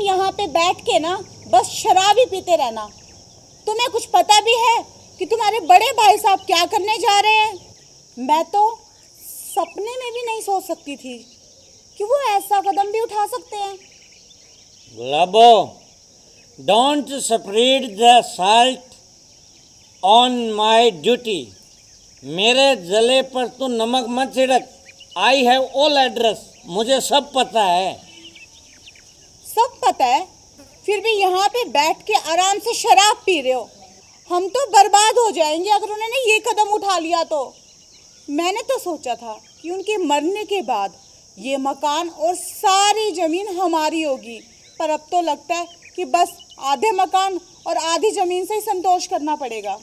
यहाँ पे बैठ के ना बस शराब ही पीते रहना। तुम्हें कुछ पता भी है कि तुम्हारे बड़े भाई साहब क्या करने जा रहे हैं? मैं तो सपने में भी नहीं सोच सकती थी कि वो ऐसा कदम भी उठा सकते हैं। Gulabo, don't spread the salt on my duty. मेरे जले पर तू नमक मत छिड़क। आई हैव ऑल एड्रेस, मुझे सब पता है। सब पता है, फिर भी यहाँ पे बैठ के आराम से शराब पी रहे हो। हम तो बर्बाद हो जाएंगे अगर उन्होंने ये कदम उठा लिया तो। मैंने तो सोचा था कि उनके मरने के बाद ये मकान और सारी ज़मीन हमारी होगी, पर अब तो लगता है कि बस आधे मकान और आधी ज़मीन से ही संतोष करना पड़ेगा।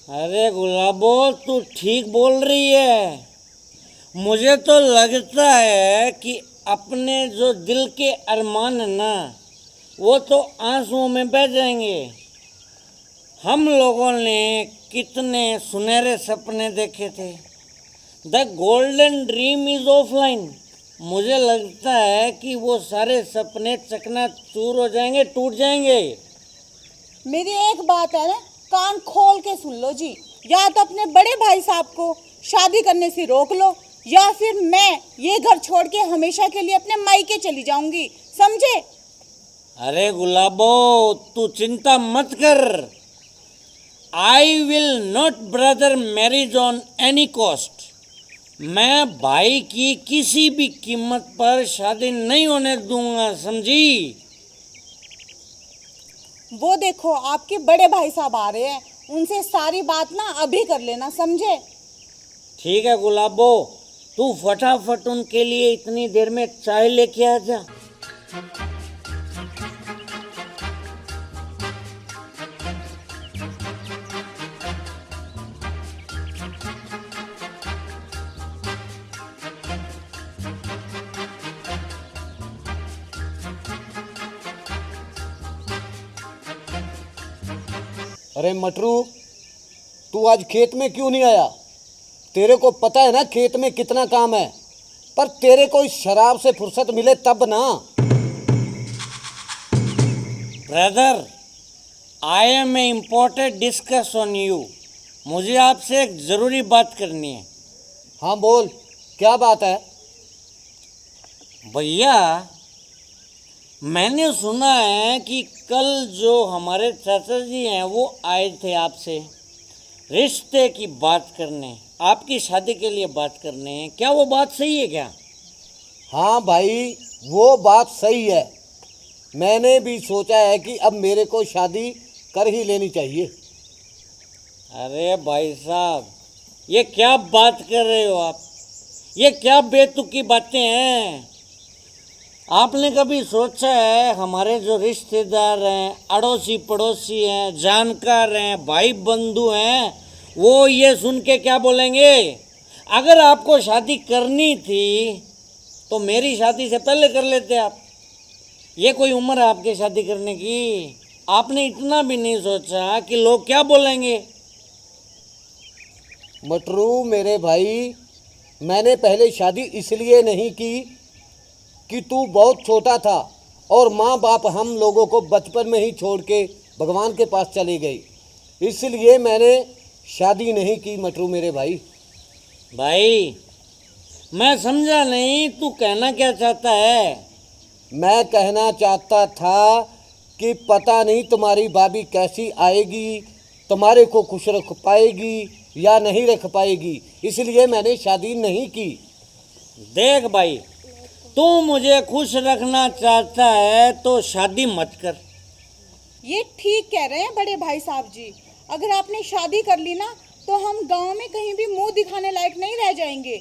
अरे गुलाबो, तू ठीक बोल रही है। मुझे तो लगता है कि अपने जो दिल के अरमान है ना, वो तो आंसुओं में बह जाएंगे। हम लोगों ने कितने सुनहरे सपने देखे थे। The golden dream is offline. मुझे लगता है कि वो सारे सपने चकनाचूर हो जाएंगे, टूट जाएंगे। मेरी एक बात है ना, कान खोल के सुन लो जी। या तो अपने बड़े भाई साहब को शादी करने से रोक लो, या फिर मैं ये घर छोड़ के हमेशा के लिए अपने मायके चली जाऊंगी, समझे? अरे गुलाबो, तू चिंता मत कर। I will not brother marriage on any cost. मैं भाई की किसी भी कीमत पर शादी नहीं होने दूंगा, समझी? वो देखो आपके बड़े भाई साहब आ रहे हैं, उनसे सारी बात ना अभी कर लेना, समझे? ठीक है गुलाबो, तू फटाफट उनके लिए इतनी देर में चाय लेके आ जा। अरे मटरू, तू आज खेत में क्यों नहीं आया? तेरे को पता है ना खेत में कितना काम है, पर तेरे को इस शराब से फुर्सत मिले तब ना। Brother, I am a important discuss on you. मुझे आपसे एक ज़रूरी बात करनी है। हाँ बोल, क्या बात है? भैया, मैंने सुना है कि कल जो हमारे चाचा जी हैं वो आए थे आपसे रिश्ते की बात करने, आपकी शादी के लिए बात करने। क्या वो बात सही है क्या? हाँ भाई, वो बात सही है। मैंने भी सोचा है कि अब मेरे को शादी कर ही लेनी चाहिए। अरे भाई साहब, ये क्या बात कर रहे हो आप? ये क्या बेतुकी बातें हैं? आपने कभी सोचा है हमारे जो रिश्तेदार हैं, अड़ोसी पड़ोसी हैं, जानकार हैं, भाई बंधु हैं, वो ये सुन के क्या बोलेंगे? अगर आपको शादी करनी थी तो मेरी शादी से पहले कर लेते आप। ये कोई उम्र है आपके शादी करने की? आपने इतना भी नहीं सोचा कि लोग क्या बोलेंगे? मटरू मेरे भाई, मैंने पहले शादी इसलिए नहीं की कि तू बहुत छोटा था और माँ बाप हम लोगों को बचपन में ही छोड़ के भगवान के पास चली गई, इसलिए मैंने शादी नहीं की मटरू मेरे भाई। भाई, मैं समझा नहीं, तू कहना क्या चाहता है? मैं कहना चाहता था कि पता नहीं तुम्हारी भाभी कैसी आएगी, तुम्हारे को खुश रख पाएगी या नहीं रख पाएगी, इसलिए मैंने शादी नहीं की। देख भाई, तू मुझे खुश रखना चाहता है तो शादी मत कर। ये ठीक कह रहे हैं बड़े भाई साहब जी। अगर आपने शादी कर ली ना तो हम गांव में कहीं भी मुंह दिखाने लायक नहीं रह जाएंगे।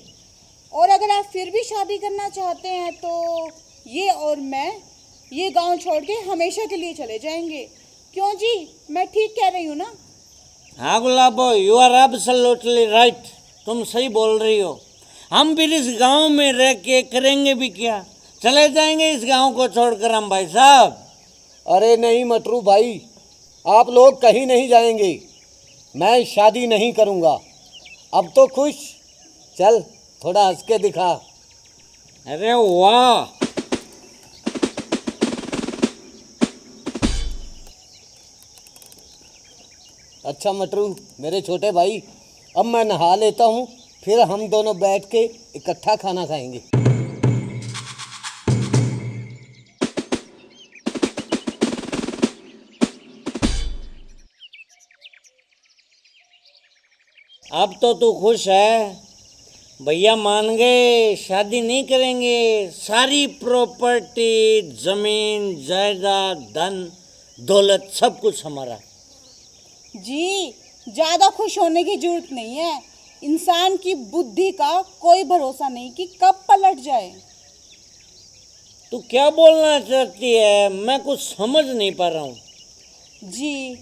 और अगर आप फिर भी शादी करना चाहते हैं तो ये और मैं ये गांव छोड़ के हमेशा के लिए चले जाएंगे। क्यों जी, मैं ठीक कह रही हूँ ना? हाँ गुलाबो, यू आर एब्सोल्युटली राइट। तुम सही बोल रही हो। हम फिर इस गांव में रह के करेंगे भी क्या? चले जाएंगे इस गांव को छोड़कर हम भाई साहब। अरे नहीं मटरू भाई, आप लोग कहीं नहीं जाएंगे। मैं शादी नहीं करूँगा। अब तो खुश, चल थोड़ा हंस के दिखा। अरे वाह, अच्छा मटरू मेरे छोटे भाई, अब मैं नहा लेता हूँ, फिर हम दोनों बैठ के इकट्ठा खाना खाएंगे। अब तो तू खुश है? भैया मान गए, शादी नहीं करेंगे, सारी प्रॉपर्टी, जमीन जायदाद, धन दौलत सब कुछ हमारा। जी ज़्यादा खुश होने की जरूरत नहीं है। इंसान की बुद्धि का कोई भरोसा नहीं कि कब पलट जाए। तू क्या बोलना चाहती है? मैं कुछ समझ नहीं पा रहा हूँ। जी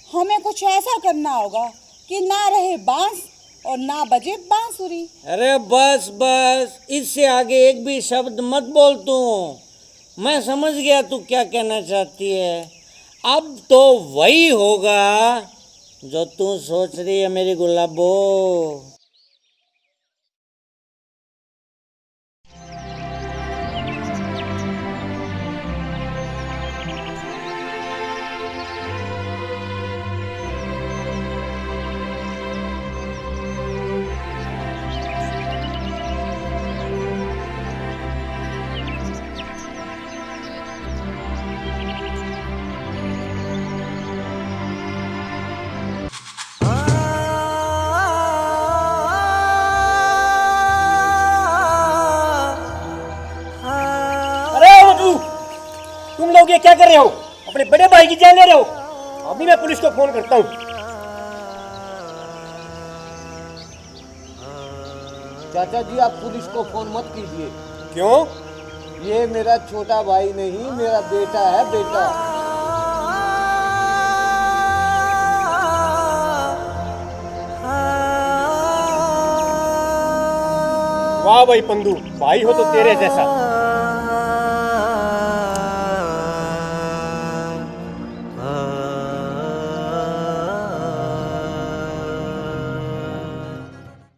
हमें कुछ ऐसा करना होगा कि ना रहे बांस और ना बजे बांसुरी। अरे बस बस, इससे आगे एक भी शब्द मत बोल तू। मैं समझ गया तू क्या कहना चाहती है। अब तो वही होगा जो तू सोच रही है मेरी गुलाबो। अरे मधु, तुम लोग ये क्या कर रहे हो? अपने बड़े भाई की जान ले रहे हो? अभी मैं पुलिस को फोन करता हूँ। चाचा जी आप पुलिस को फोन मत कीजिए। क्यों? ये मेरा छोटा भाई नहीं, मेरा बेटा है, बेटा। वाह भाई पंदू, भाई हो तो तेरे जैसा।